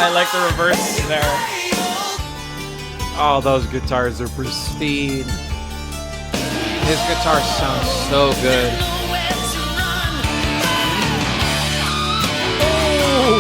I like the reverse snare. Oh, those guitars are pristine. His guitar sounds so good. Oh.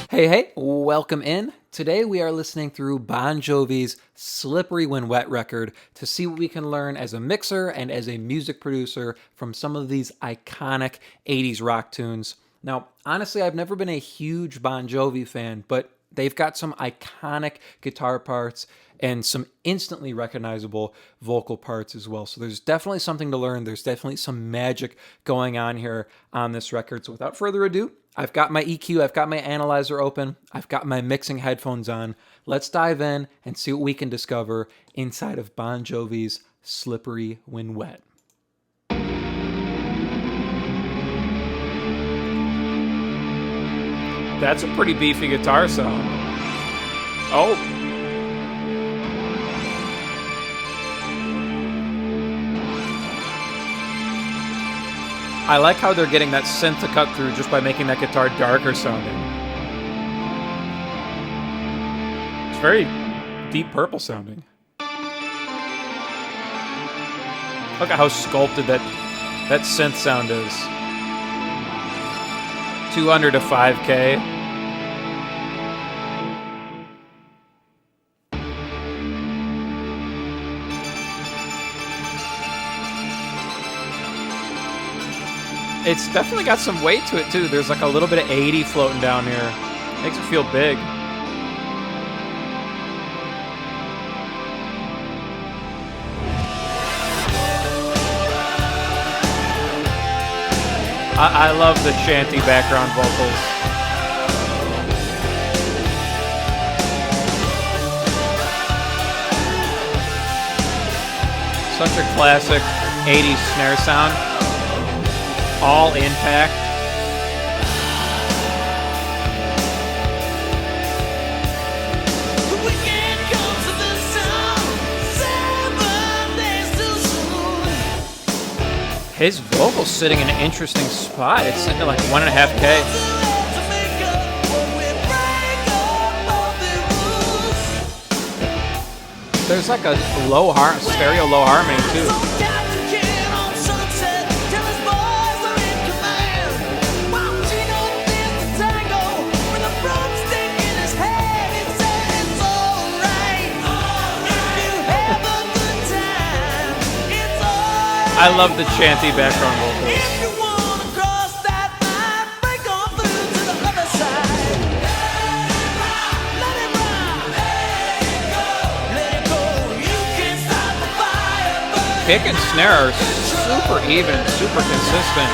Hey, welcome in. Today we are listening through Bon Jovi's Slippery When Wet record to see what we can learn as a mixer and as a music producer from some of these iconic 80s rock tunes. Now, honestly, I've never been a huge Bon Jovi fan, but they've got some iconic guitar parts and some instantly recognizable vocal parts as well. So there's definitely something to learn. There's definitely some magic going on here on this record. So without further ado, I've got my EQ, I've got my analyzer open, I've got my mixing headphones on. Let's dive in and see what we can discover inside of Bon Jovi's Slippery When Wet. That's a pretty beefy guitar sound. Oh. I like how they're getting that synth to cut through just by making that guitar darker sounding. It's very deep purple sounding. Look at how sculpted that synth sound is. 200 to 5K. It's definitely got some weight to it too. There's like a little bit of 80 floating down here. Makes it feel big. I love the chanty background vocals. Such a classic 80s snare sound. All intact. His vocal's sitting in an interesting spot. It's sitting at like 1.5K. There's like a stereo low harmony too. I love the chanty background vocals. Kick and snare are super even, super consistent.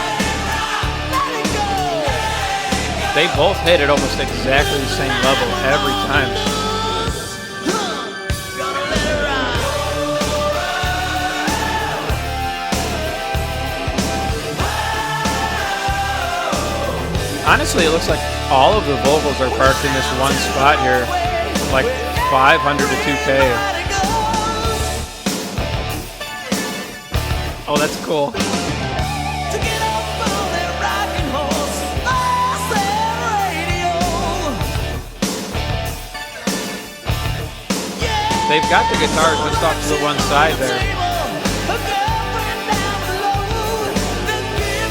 They both hit at almost exactly the same level every time. Honestly, it looks like all of the vocals are parked in this one spot here, like 500 to 2K. Oh, that's cool. They've got the guitar just off to the one side there,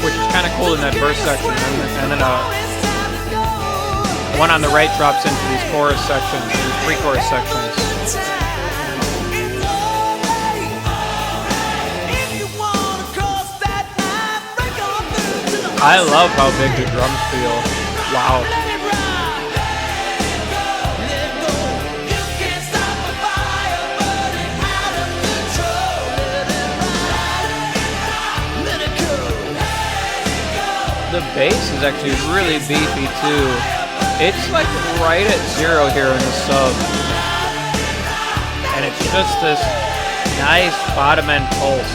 which is kind of cool in that verse section, and then one on the right drops into these chorus sections, these pre-chorus sections. I love how big the drums feel. Wow. The bass is actually really beefy too. It's like right at 0 here in the sub. And it's just this nice bottom end pulse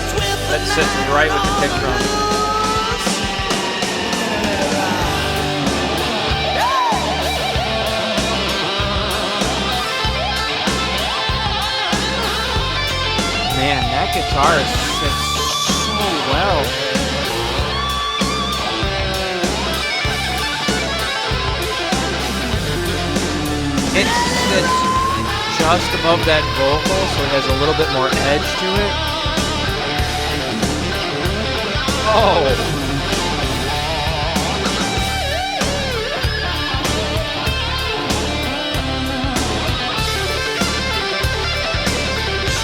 that sits right with the kick drum. Man, that guitar sits so well. It sits just above that vocal, so it has a little bit more edge to it. Oh!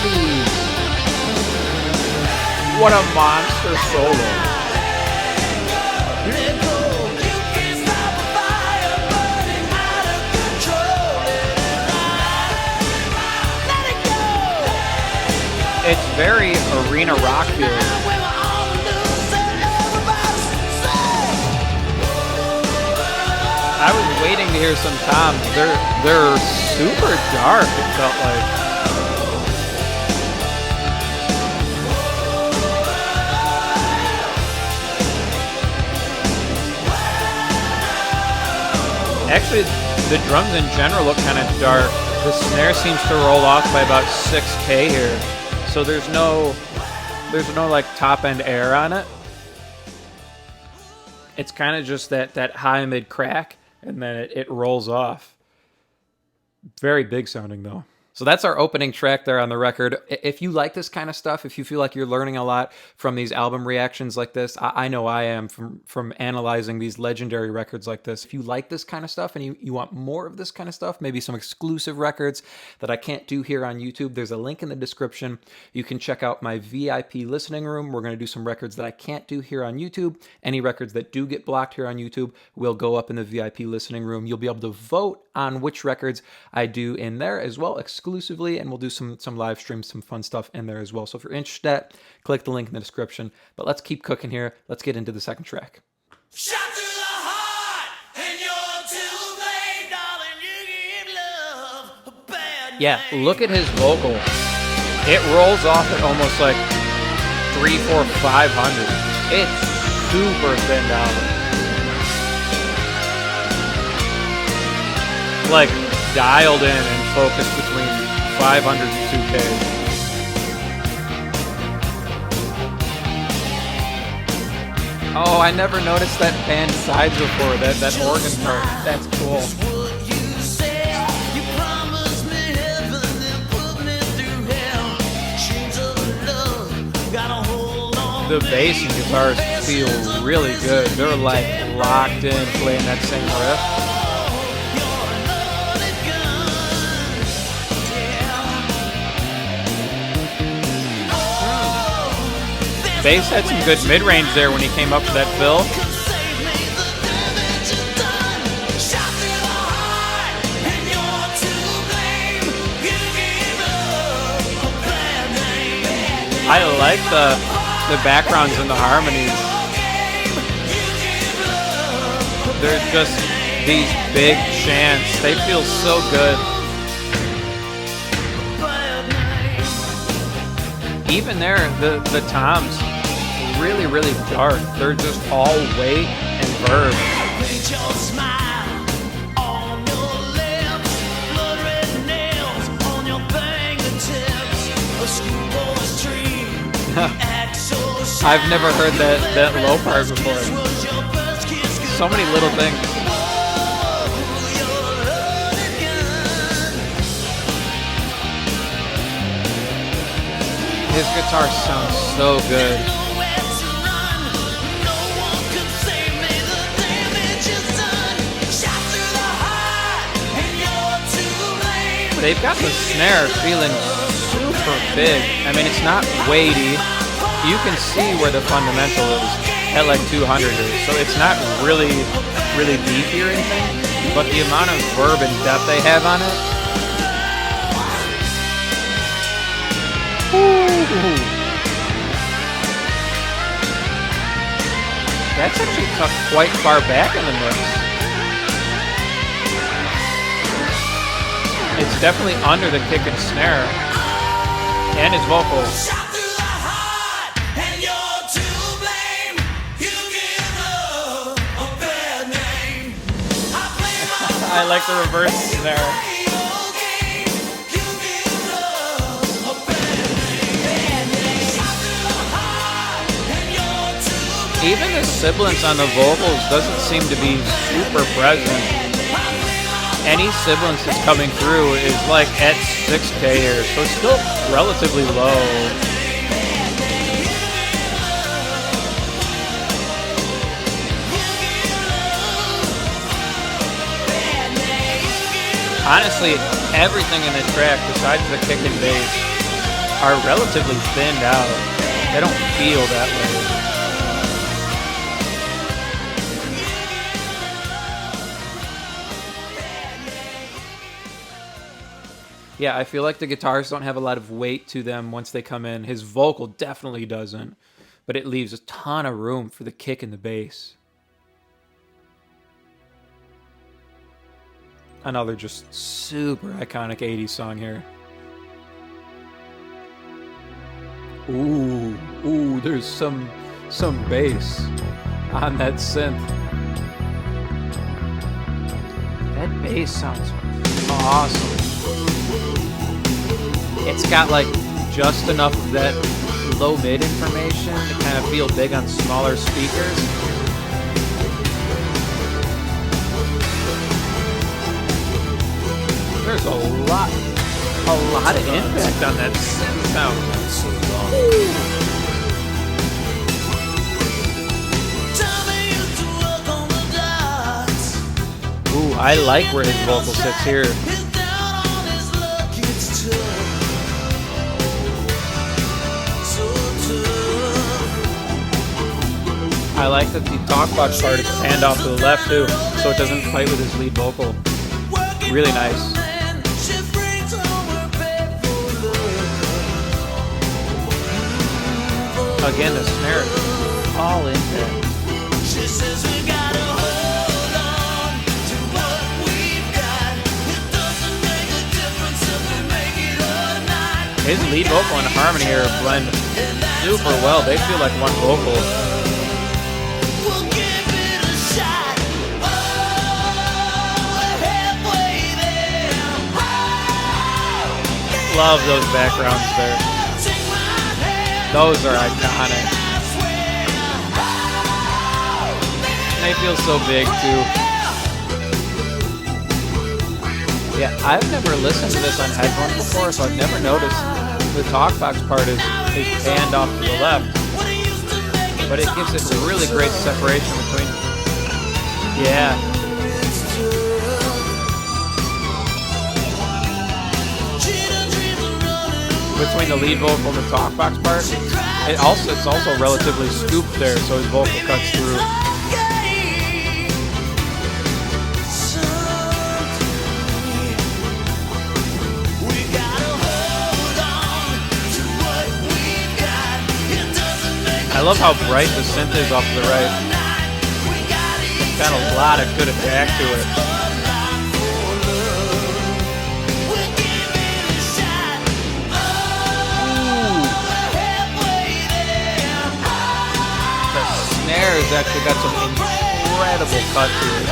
Jeez. What a monster solo. It's very arena rock feeling. I was waiting to hear some toms. They're super dark, it felt like. Actually, the drums in general look kind of dark. The snare seems to roll off by about 6K here. So there's no like top end air on it. It's kind of just that high mid crack, and then it rolls off. Very big sounding though. So that's our opening track there on the record. If you like this kind of stuff, if you feel like you're learning a lot from these album reactions like this, I know I am from analyzing these legendary records like this. If you like this kind of stuff and you want more of this kind of stuff, maybe some exclusive records that I can't do here on YouTube, there's a link in the description. You can check out my VIP listening room. We're going to do some records that I can't do here on YouTube. Any records that do get blocked here on YouTube will go up in the VIP listening room. You'll be able to vote on which records I do in there as well, exclusively, and we'll do some live streams, some fun stuff in there as well. So if you're interested, click the link in the description. But let's keep cooking here. Let's get into the second track. Shot through the heart, and you're too late, darling, you give love a bad name. Yeah, look at his vocal. It rolls off at almost like 3, 4, 500. It's super thinned out. Like dialed in and focused between 500 and 2K. Oh, I never noticed that pan sides before, that organ part. That's cool. The bass and guitars feel really good. They're like locked in playing that same riff. Bass had some good mid-range there when he came up to that fill. I like the backgrounds and the harmonies. They're just these big chants. They feel so good. Even there, the toms, really, really dark. They're just all weight and verb. I've never heard that low part before. So many little things. His guitar sounds so good. They've got the snare feeling super big. I mean, it's not weighty. You can see where the fundamental is at like 200 is. So it's not really beefy or anything, but the amount of verb and depth they have on it. Ooh. That's actually tucked quite far back in the mix. It's definitely under the kick and snare and his vocals. I like the reverse snare. Even the sibilance on the vocals doesn't seem to be super present. Any sibilance that's coming through is like at 6K here, so it's still relatively low. Honestly, everything in the track besides the kick and bass are relatively thinned out. They don't feel that way. Yeah, I feel like the guitars don't have a lot of weight to them once they come in. His vocal definitely doesn't, but it leaves a ton of room for the kick and the bass. Another just super iconic 80s song here. Ooh, there's some bass on that synth. That bass sounds awesome. It's got like just enough of that low mid information to kind of feel big on smaller speakers. There's a lot of impact on that synth sound. Ooh, I like where his vocal sits here. I like that the talk box part is panned off to the left too, so it doesn't fight with his lead vocal. Really nice. Again, the snare is all in there. His lead vocal and harmony here blend super well. They feel like one vocal. Love those backgrounds there. Those are iconic. And they feel so big too. Yeah, I've never listened to this on headphones before, so I've never noticed the talkbox part is panned off to the left. But it gives it a really great separation between. Yeah. Between the lead vocal and the talkbox part, it's also relatively scooped there, so his vocal cuts through. I love how bright the synth is off to the right. It's got a lot of good attack to it. Snares actually got some incredible cut to it.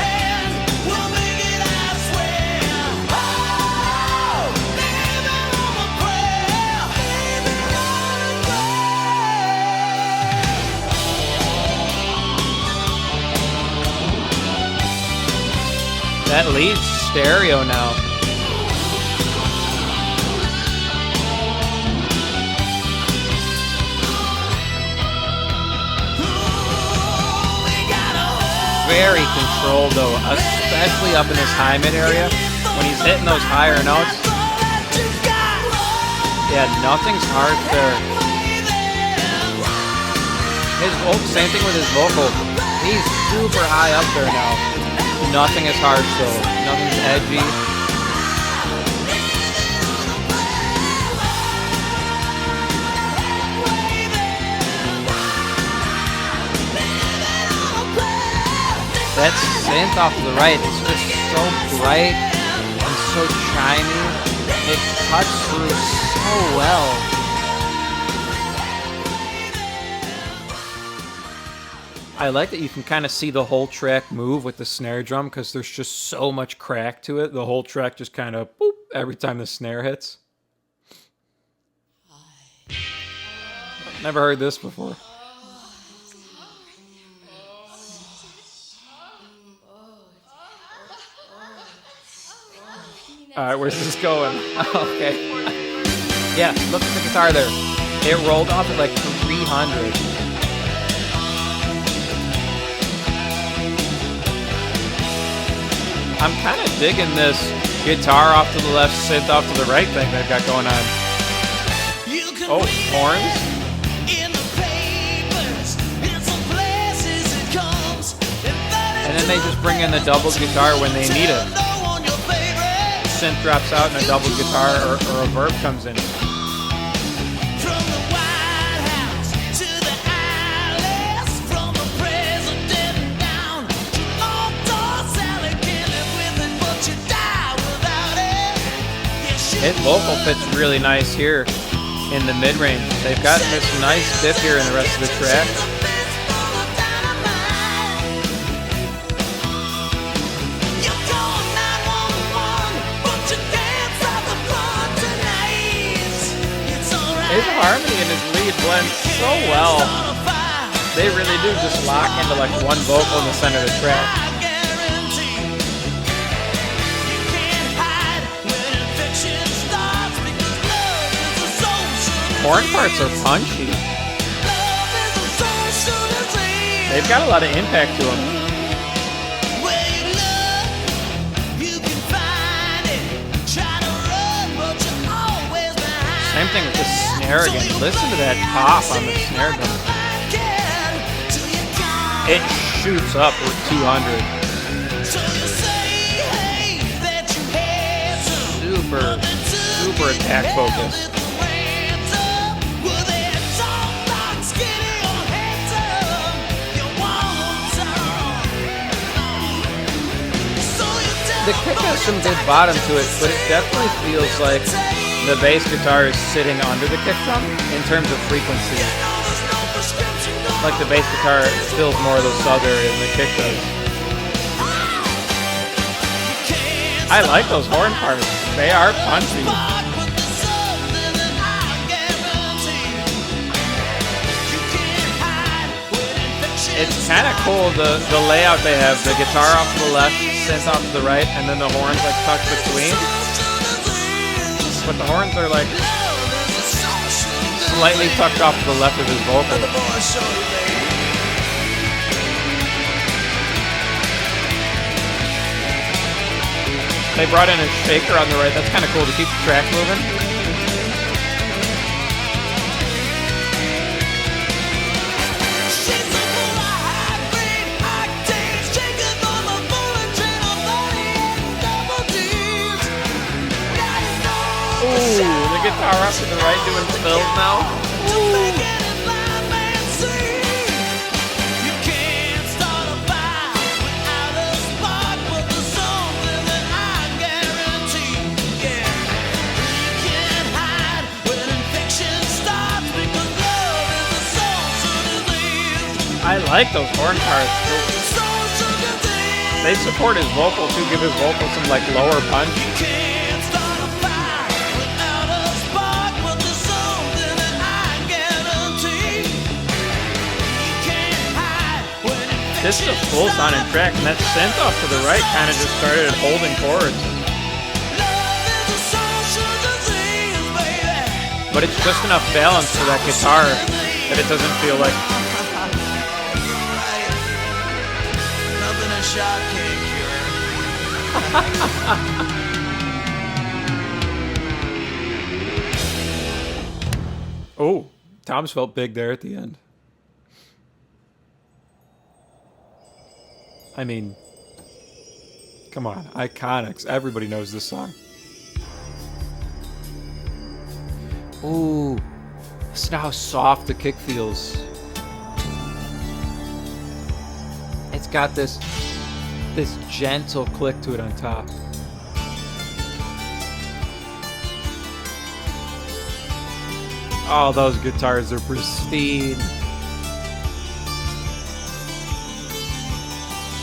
That lead's stereo now. Very controlled though, especially up in this high mid area when he's hitting those higher notes. Yeah, nothing's harsh there. His vocal, same thing with his vocal. He's super high up there now. Nothing is harsh though. Nothing's edgy. That synth off to the right is just so bright and so shiny. It cuts through so well. I like that you can kind of see the whole track move with the snare drum because there's just so much crack to it. The whole track just kind of boop every time the snare hits. Never heard this before. All right, where's this going? Okay. Yeah, look at the guitar there. It rolled off at like 300. I'm kind of digging this guitar off to the left, synth off to the right thing they've got going on. Oh, horns. And then they just bring in the double guitar when they need it. Synth drops out and a double guitar or a verb comes in. His vocal fits really nice here in the mid-range. They've got this nice dip here in the rest of the track. His harmony and his lead blend so well. They really do just lock into like one vocal in the center of the track. Horn parts are punchy. They've got a lot of impact to them. Same thing with the snare again. Listen to that pop on the snare drum. It shoots up with 200. Super attack focused. The kick has some good bottom to it, but it definitely feels like the bass guitar is sitting under the kick drum in terms of frequency. Like the bass guitar fills more of the sub area than the kick does. I like those horn parts. They are punchy. It's kind of cool, the layout they have. The guitar off to the left, synth off to the right, and then the horns like tucked between. But the horns are like slightly tucked off to the left of his vocal. They brought in a shaker on the right. That's kind of cool to keep the track moving. Ooh, the guitar up to the right doing fills now. Ooh. I like those horn parts. They support his vocal too, give his vocal some like lower punch. This is a full sounding track, and that synth off to the right kind of just started holding chords. But it's just enough balance for that guitar that it doesn't feel like nothing a shot can't cure. Oh, Tom's felt big there at the end. I mean, come on, Iconics. Everybody knows this song. Ooh, listen to how soft the kick feels. It's got this gentle click to it on top. Oh, those guitars are pristine.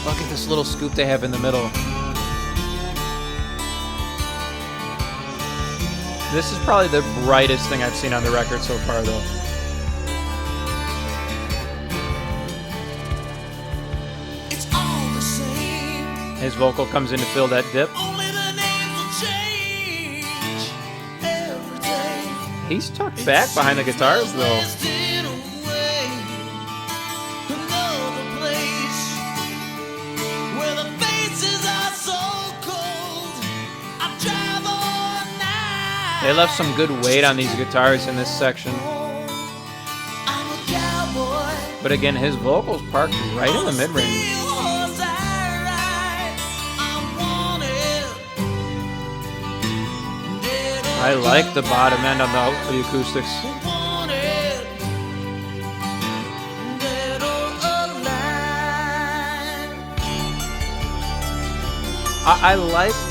Look at this little scoop they have in the middle. This is probably the brightest thing I've seen on the record so far, though. His vocal comes in to fill that dip. He's tucked back behind the guitars, though. They left some good weight on these guitars in this section. But again, his vocals parked right in the mid-range. I like the bottom end on the acoustics.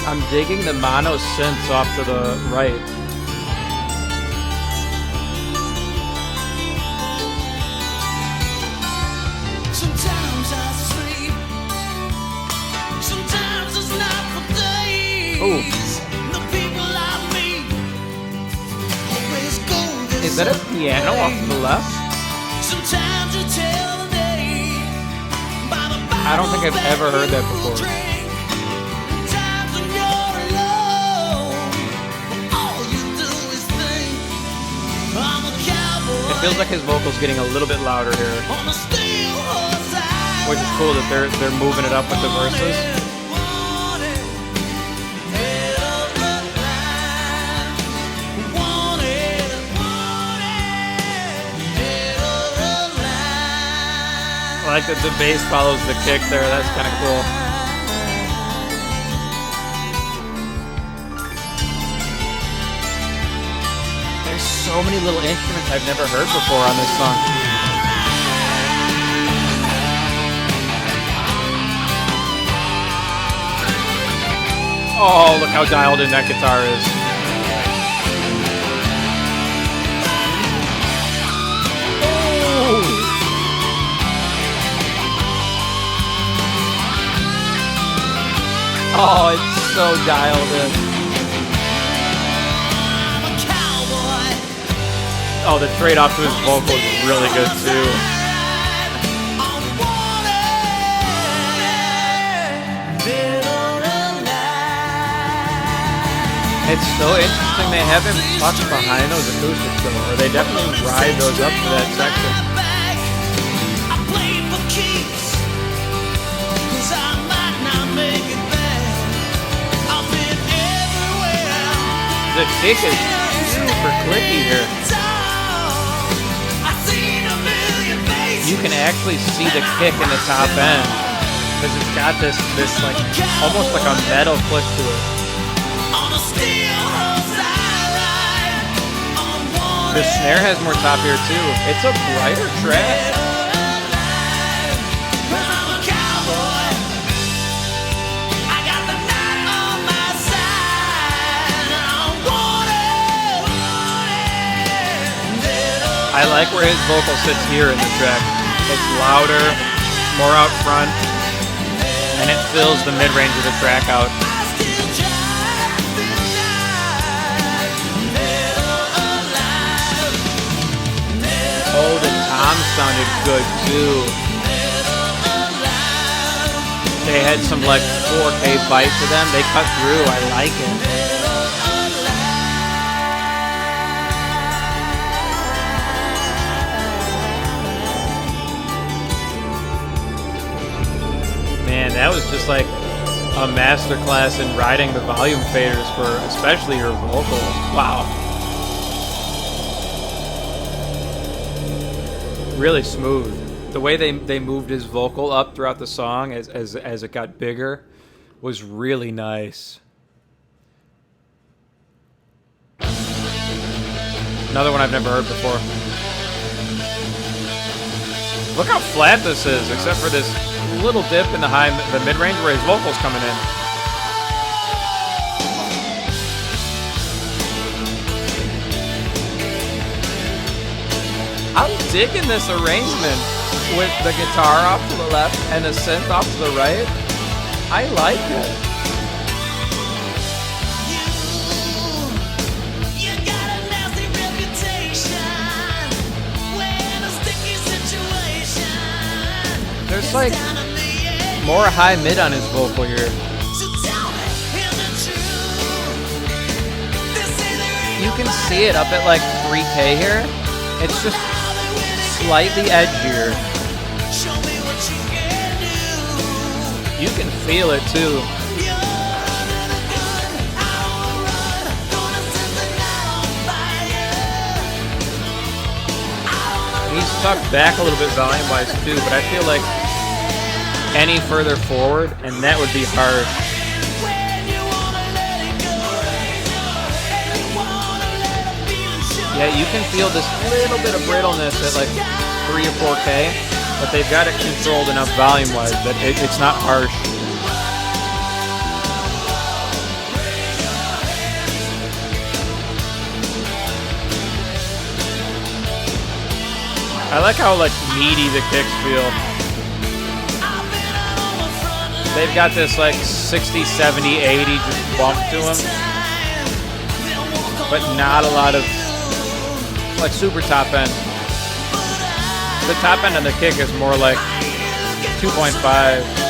I'm digging the mono synths off to the right. Sometimes I sleep, sometimes it's not for days. Ooh. The people I meet always go this Is that a piano off to the left? Sometimes you tell the day by the I don't think I've ever heard that before. Times when you're alone, all you do is think I'm a cowboy. It feels like his vocals getting a little bit louder here, On a steel horse I which is cool that they're moving it up with the verses. I like that the bass follows the kick there. That's kind of cool. There's so many little instruments I've never heard before on this song. Oh, look how dialed in that guitar is. Oh, it's so dialed in. Oh, the trade off to his vocal is really good too. It's so interesting they have him tucked behind those acoustics though, or they definitely ride those up to that section. The kick is super clicky here. You can actually see the kick in the top end because it's got this like almost like a metal click to it. The snare has more top here too. It's a brighter track. I like where his vocal sits here in the track. It's louder, more out front, and it fills the mid-range of the track out. Oh, the toms sounded good too. They had some like 4K bite to them. They cut through. I like it. Man, that was just like a masterclass in riding the volume faders for especially your vocal. Wow. Really smooth. The way they moved his vocal up throughout the song as it got bigger was really nice. Another one I've never heard before. Look how flat this is, except for this little dip in the mid-range where his vocals coming in. I'm digging this arrangement with the guitar off to the left and the synth off to the right. I like it. There's like more high mid on his vocal here. You can can see it up at like 3K here. It's just slightly edgier. You can feel it too. He's tucked back a little bit volume-wise too, but I feel like any further forward, and that would be harsh. Yeah, you can feel this little bit of brittleness at like 3 or 4K, but they've got it controlled enough volume-wise that it's not harsh. I like how like meaty the kicks feel. They've got this like 60, 70, 80 just bump to them, but not a lot of like super top end. The top end of the kick is more like 2.5.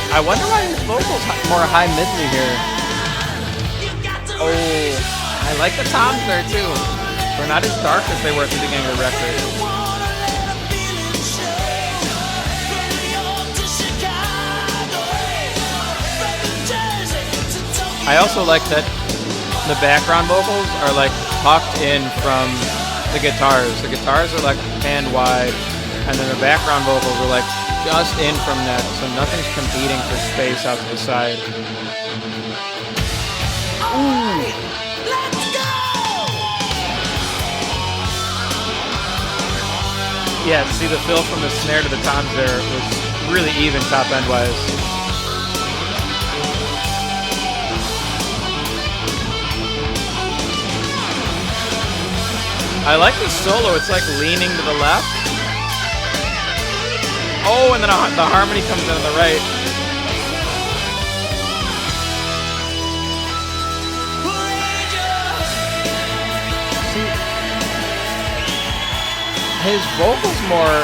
I wonder why his vocals more high midly here. Oh, I like the toms there too. They're not as dark as they were at the beginning of the record. I also like that the background vocals are like tucked in from the guitars. The guitars are like hand wide, and then the background vocals are like just in from that, so nothing's competing for space out to the side. Ooh. Yeah, see the fill from the snare to the toms there was really even top end wise. I like the solo, it's like leaning to the left. Oh, and then the harmony comes in on the right. See, his vocals more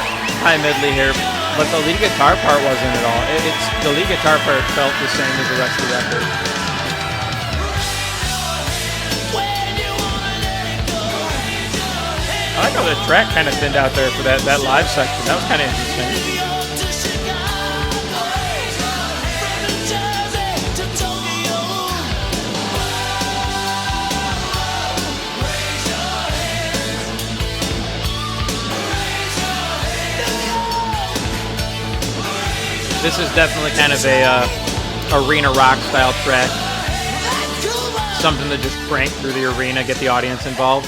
high midly here, but the lead guitar part wasn't at all. The lead guitar part felt the same as the rest of the record. I like how the track kind of thinned out there for that live section. That was kind of interesting. This is definitely kind of a arena rock style track. Something to just crank through the arena, get the audience involved.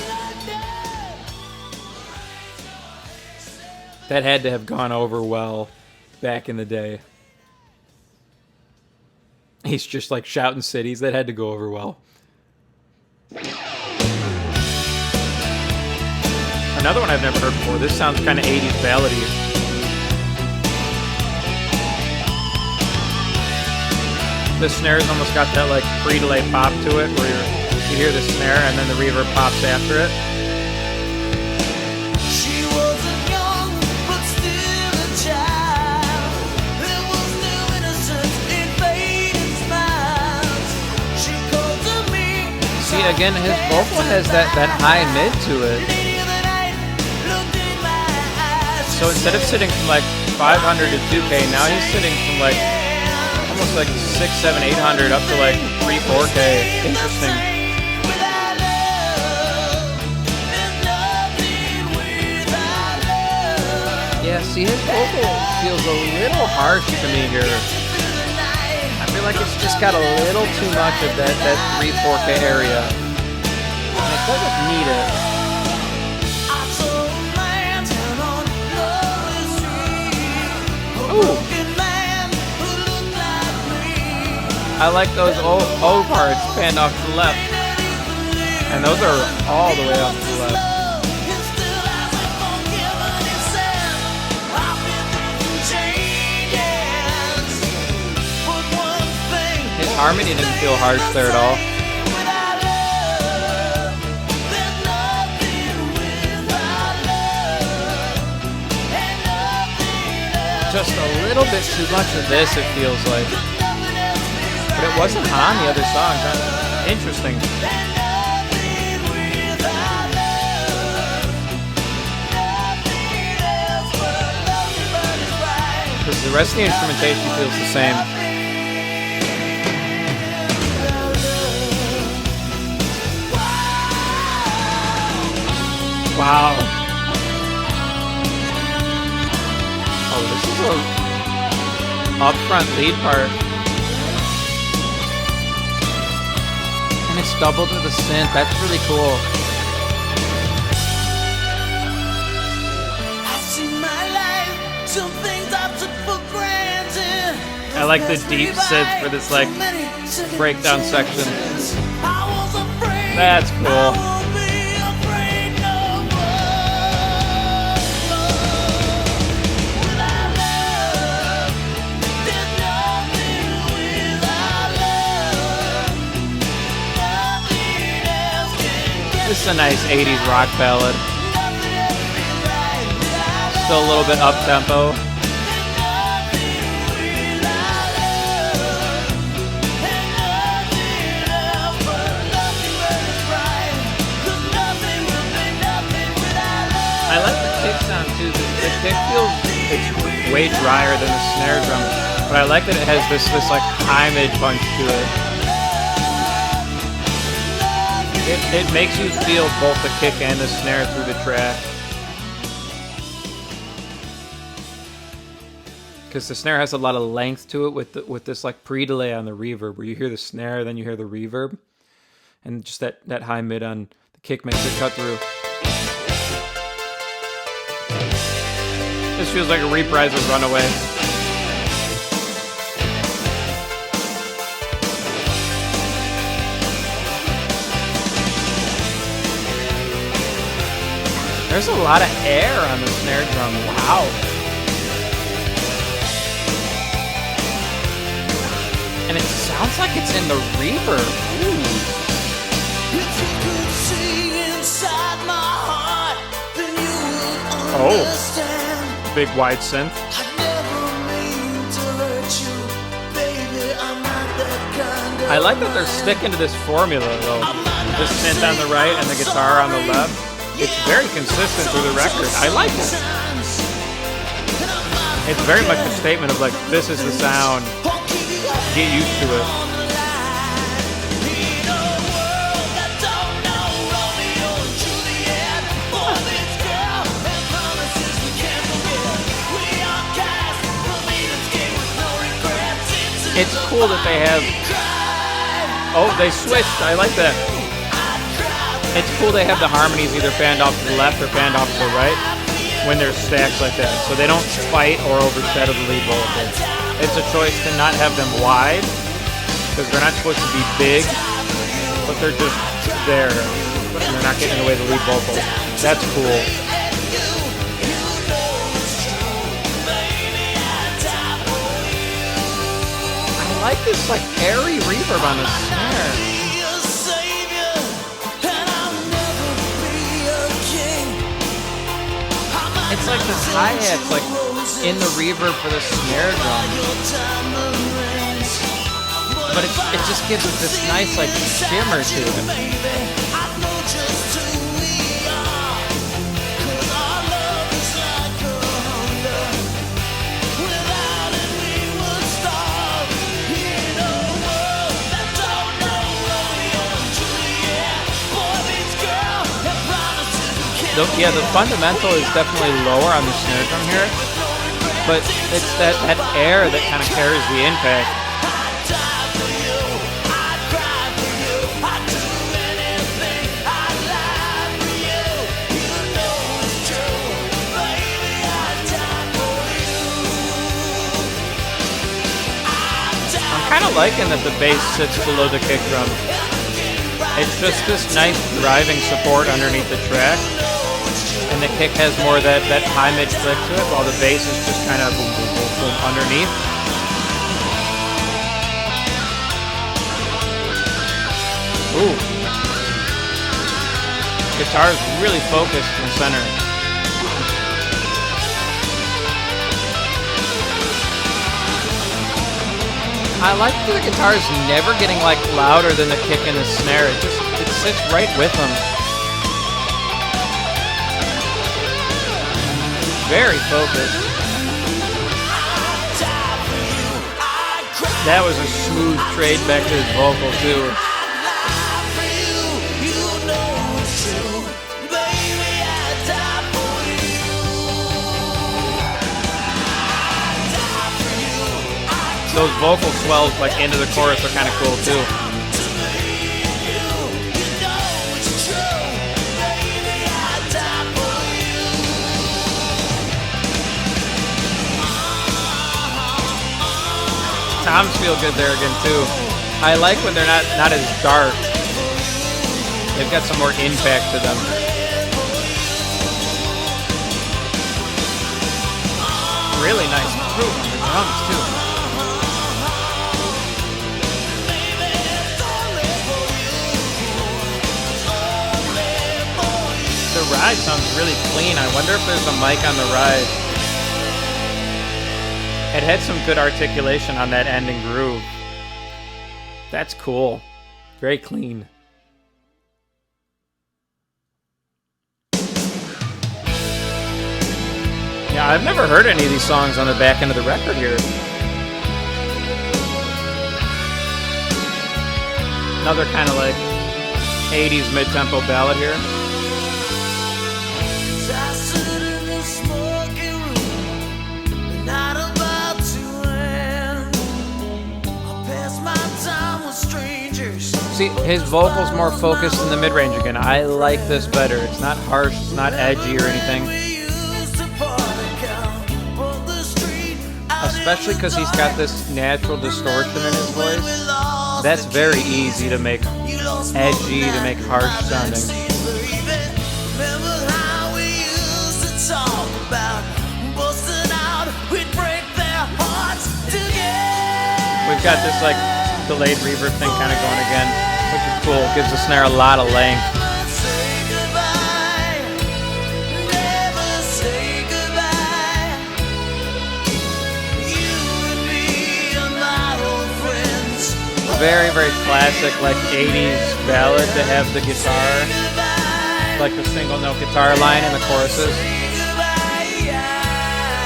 That had to have gone over well back in the day. He's just like shouting cities. That had to go over well. Another one I've never heard before. This sounds kind of 80s ballady. The snare's almost got that like pre-delay pop to it, where you hear the snare and then the reverb pops after it. She wasn't young, but still a child. There was no innocence in fading smiles. She called to me. See, again, his vocal has that high mid to it. So instead of sitting from like 500 to 2K, now he's sitting from like almost like 6, 7, 800 up to like 3, 4K. Interesting. Yeah, see, his vocal feels a little harsh to me here. I feel like it's just got a little too much of that 3, 4K area. And it doesn't need it. Ooh. I like those O parts panned off to the left. And those are all the way off to the left. His harmony didn't feel harsh there at all. Just a little bit too much of this, it feels like. But it wasn't on the other songs. Interesting. Because the rest of the instrumentation feels the same. Wow. Oh, this is a upfront lead part. And it's doubled with a synth. That's really cool. I like the deep synth for this like breakdown section. That's cool. This is a nice 80s rock ballad. Still a little bit up-tempo. I like the kick sound too. The kick feels it's way drier than the snare drum, but I like that it has this like high mid punch to it. It makes you feel both the kick and the snare through the track. Because the snare has a lot of length to it with this like pre-delay on the reverb, where you hear the snare, then you hear the reverb, and just that high mid on the kick makes it cut through. This feels like a reprise of Runaway. There's a lot of air on the snare drum. Wow. And it sounds like it's in the reverb. Ooh. Oh. Big wide synth. I like that they're sticking to this formula though. The synth on the right and the guitar on the left. It's very consistent through the record. I like it. It's very much a statement of like, this is the sound. Get used to it. It's cool that they have... Oh, they switched. I like that. It's cool they have the harmonies either fanned off to the left or fanned off to the right when they're stacked like that, so they don't fight or overshadow the lead vocal. It's a choice to not have them wide, because they're not supposed to be big, but they're just there, and they're not getting in the way of the lead vocal. That's cool. I like this like airy reverb on the snare. It's like this hi-hat's like in the reverb for the snare drum. But it just gives it this nice like shimmer to it. Yeah, the fundamental is definitely lower on the snare drum here, but it's that air that kind of carries the impact. I'm kind of liking that the bass sits below the kick drum. It's just this nice driving support underneath the track. And the kick has more of that high mid click to it, while the bass is just kind of boom, boom, boom, boom underneath. guitar is really focused in center. I like that the guitar is never getting like louder than the kick and the snare. It sits right with them. Very focused. That was a smooth trade back to his vocal too. Those vocal swells like into the chorus are kind of cool too. Toms feel good there again too. I like when they're not as dark. They've got some more impact to them. Really nice groove on the drums too. The ride sounds really clean. I wonder if there's a mic on the ride. It had some good articulation on that ending groove. That's cool. Very clean. Yeah, I've never heard any of these songs on the back end of the record here. Another kind of like 80s mid-tempo ballad here. See, his vocal's more focused in the mid-range again. I like this better. It's not harsh, it's not edgy or anything. Especially because he's got this natural distortion in his voice. That's very easy to make edgy, to make harsh sounding. We've got this like delayed reverb thing kind of going again, which is cool. Gives the snare a lot of length. Very, very classic, like 80s ballad to have the guitar, like the single note guitar line in the choruses,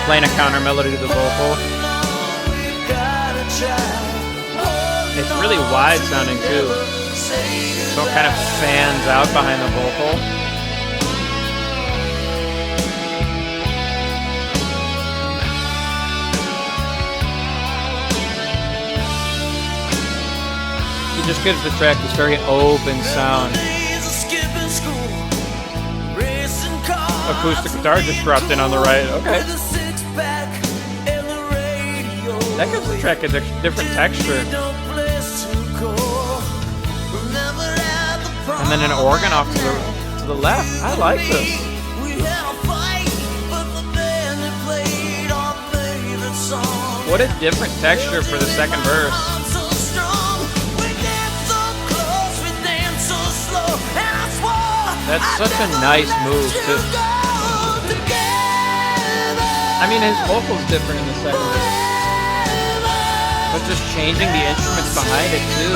playing a counter melody to the vocal. It's really wide sounding too, so it kind of fans out behind the vocal. It just gives the track this very open sound. Acoustic guitar just dropped in on the right. Okay. That gives the track a different texture. And then an organ off to the left. I like this. What a different texture for the second verse. That's such a nice move too. I mean, his vocal's different in the second verse, but just changing the instruments behind it too.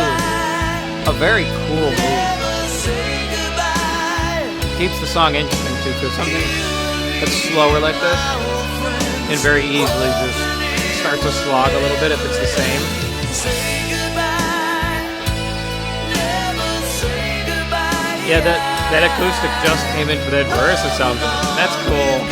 A very cool move. Keeps the song interesting too, because something that's slower like this can very easily just start to slog a little bit if it's the same. Yeah, that acoustic just came in for that verse, it sounds like. That's cool.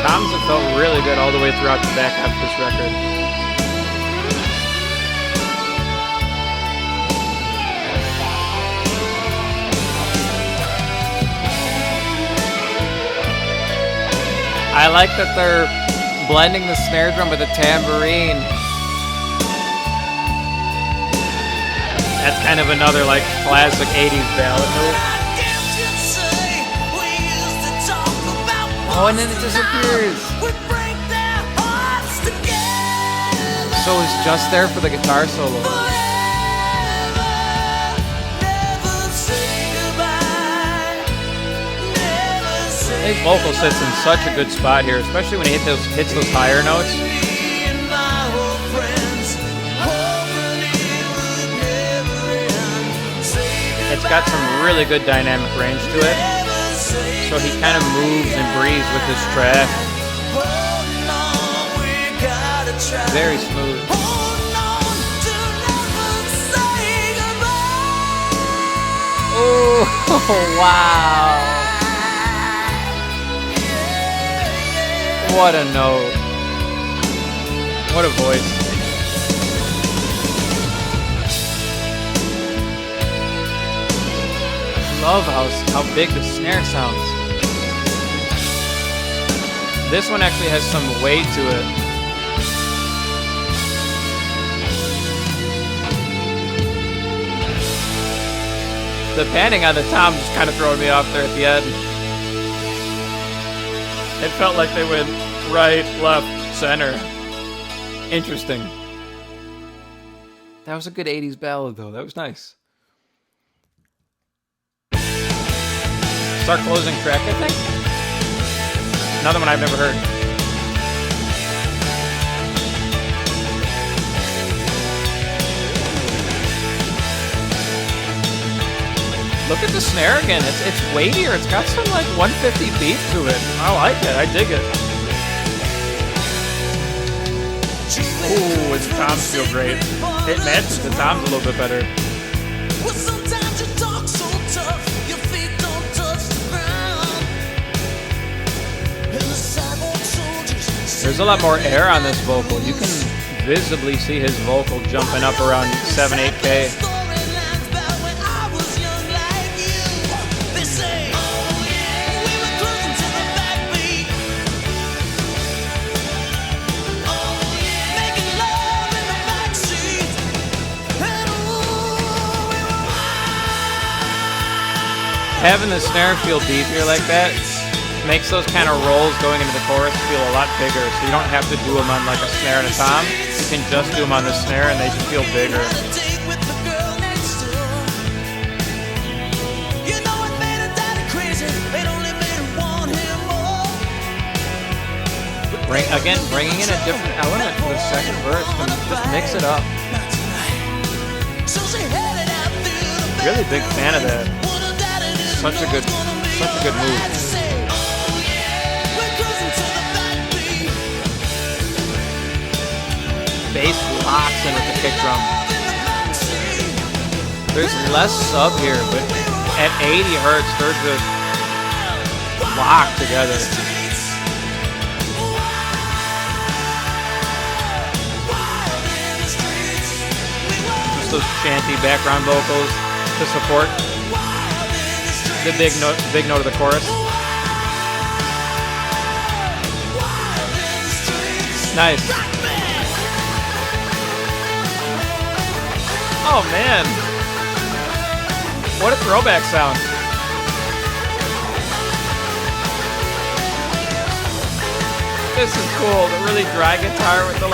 Toms have felt really good all the way throughout the back half of this record. I like that they're blending the snare drum with the tambourine. That's kind of another like classic 80s ballad move. Oh, and then it disappears. So he's just there for the guitar solo. His vocal sits in such a good spot here, especially when he hits those higher notes. It's got some really good dynamic range to it. So he kind of moves and breathes with this track. Very smooth. Oh, wow. What a note. What a voice. Love how big the snare sounds. This one actually has some weight to it. The panning on the tom just kind of throwing me off there at the end. It felt like they went right, left, center. Interesting. That was a good 80s ballad though. That was nice. Start closing track, I think. Another one I've never heard. Look at the snare again. It's weightier. It's got some like 150 beat to it. I like it. I dig it. Ooh, and the toms feel great. It matches the toms a little bit better. There's a lot more air on this vocal. You can visibly see his vocal jumping up around 7-8K. Having the snare feel deeper like that makes those kind of rolls going into the chorus feel a lot bigger, so you don't have to do them on like a snare and a tom. You can just do them on the snare and they just feel bigger. Bringing in a different element for the second verse can just mix it up. Really big fan of that. Such a good move. Bass locks in with the kick drum. There's less sub here, but at 80 hertz, they're just locked together. Just those chanty background vocals to support the big note of the chorus. Nice. Oh man, what a throwback sound. This is cool, the really dry guitar with the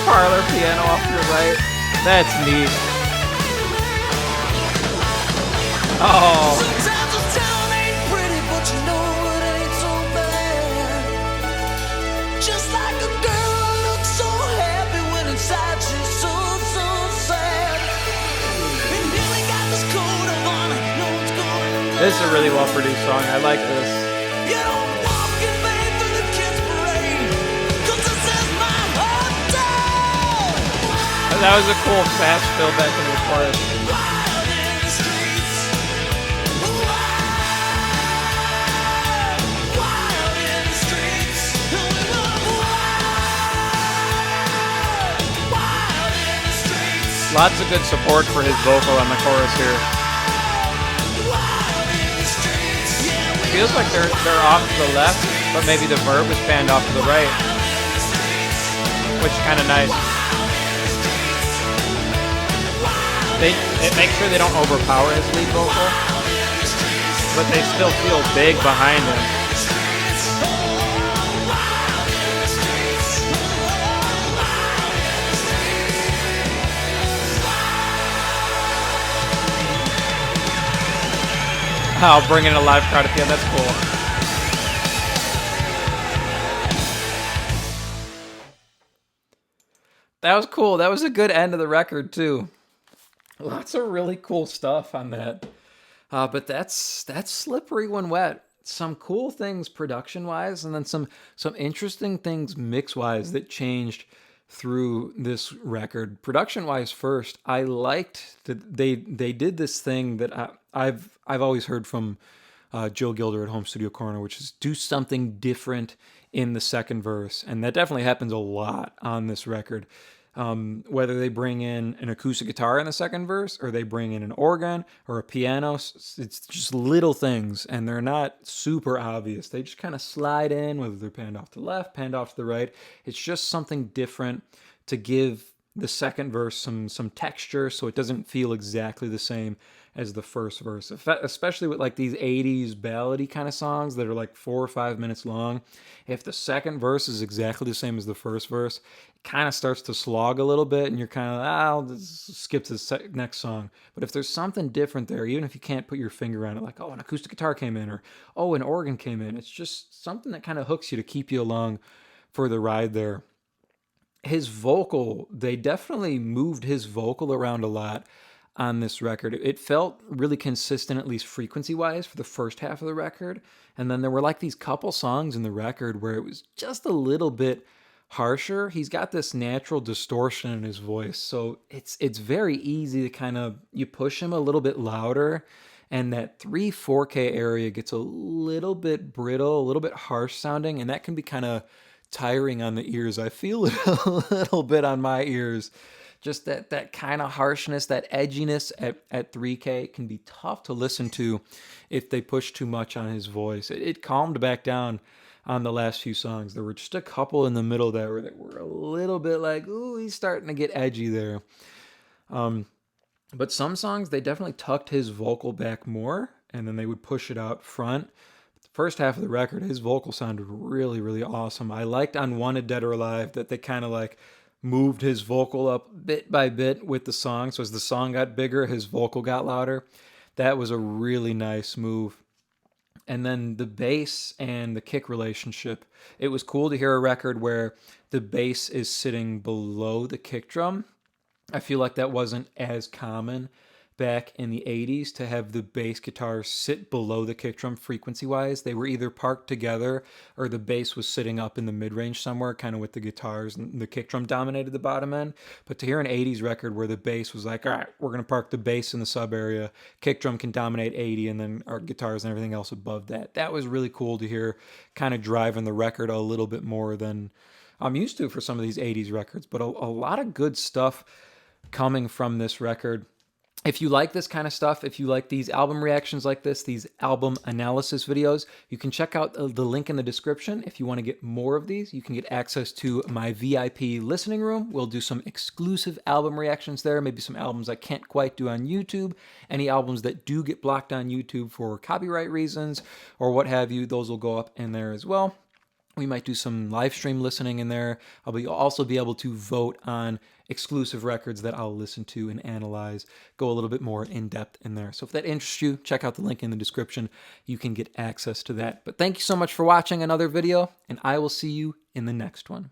parlor piano off to the right. That's neat. Oh. This is a really well-produced song. I like this. That was a cool fast fill back in the chorus. Lots of good support for his vocal on the chorus here. Feels like they're off to the left, but maybe the verb is panned off to the right, which is kind of nice. It makes sure they don't overpower his lead vocal, but they still feel big behind him. Oh, bringing in a live crowd at the end. That's cool. That was cool. That was a good end of the record too. Lots of really cool stuff on that. But that's Slippery When Wet. Some cool things production wise, and then some interesting things mix wise that changed through this record. Production wise, first, I liked that they did this thing that I've always heard from Joe Gilder at Home Studio Corner, which is do something different in the second verse, and that definitely happens a lot on this record. Whether they bring in an acoustic guitar in the second verse, or they bring in an organ or a piano, it's just little things, and they're not super obvious. They just kind of slide in, whether they're panned off to the left, panned off to the right. It's just something different to give the second verse some texture, so it doesn't feel exactly the same as the first verse, especially with like these 80s ballady kind of songs that are like 4 or 5 minutes long. If the second verse is exactly the same as the first verse, it kind of starts to slog a little bit, and you're kind of, I'll just skip to the next song. But if there's something different there, even if you can't put your finger on it, like, oh, an acoustic guitar came in, or oh, an organ came in, it's just something that kind of hooks you to keep you along for the ride there. His vocal, they definitely moved his vocal around a lot on this record. It felt really consistent, at least frequency wise, for the first half of the record. And then there were like these couple songs in the record where it was just a little bit harsher. He's got this natural distortion in his voice. So it's very easy to kind of, you push him a little bit louder, and that 3/4K area gets a little bit brittle, a little bit harsh sounding, and that can be kind of tiring on the ears. I feel it a little bit on my ears. Just that kind of harshness, that edginess at 3K can be tough to listen to if they push too much on his voice. It calmed back down on the last few songs. There were just a couple in the middle there that were a little bit like, ooh, he's starting to get edgy there. But some songs, they definitely tucked his vocal back more, and then they would push it out front. The first half of the record, his vocal sounded really, really awesome. I liked on Wanted Dead or Alive that they kind of like moved his vocal up bit by bit with the song. So as the song got bigger, his vocal got louder. That was a really nice move. And then the bass and the kick relationship. It was cool to hear a record where the bass is sitting below the kick drum. I feel like that wasn't as common back in the 80s to have the bass guitars sit below the kick drum frequency wise. They were either parked together, or the bass was sitting up in the mid range somewhere, kind of with the guitars, and the kick drum dominated the bottom end. But to hear an 80s record where the bass was like, all right, we're going to park the bass in the sub area, kick drum can dominate 80, and then our guitars and everything else above that. That was really cool to hear, kind of driving the record a little bit more than I'm used to for some of these 80s records. But a lot of good stuff coming from this record. If you like this kind of stuff, if you like these album reactions like this, these album analysis videos, you can check out the link in the description. If you want to get more of these, you can get access to my VIP listening room. We'll do some exclusive album reactions there, maybe some albums I can't quite do on YouTube. Any albums that do get blocked on YouTube for copyright reasons or what have you, those will go up in there as well. We might do some live stream listening in there. I'll also be able to vote on exclusive records that I'll listen to and analyze, go a little bit more in depth in there. So if that interests you, check out the link in the description. You can get access to that. But thank you so much for watching another video, and I will see you in the next one.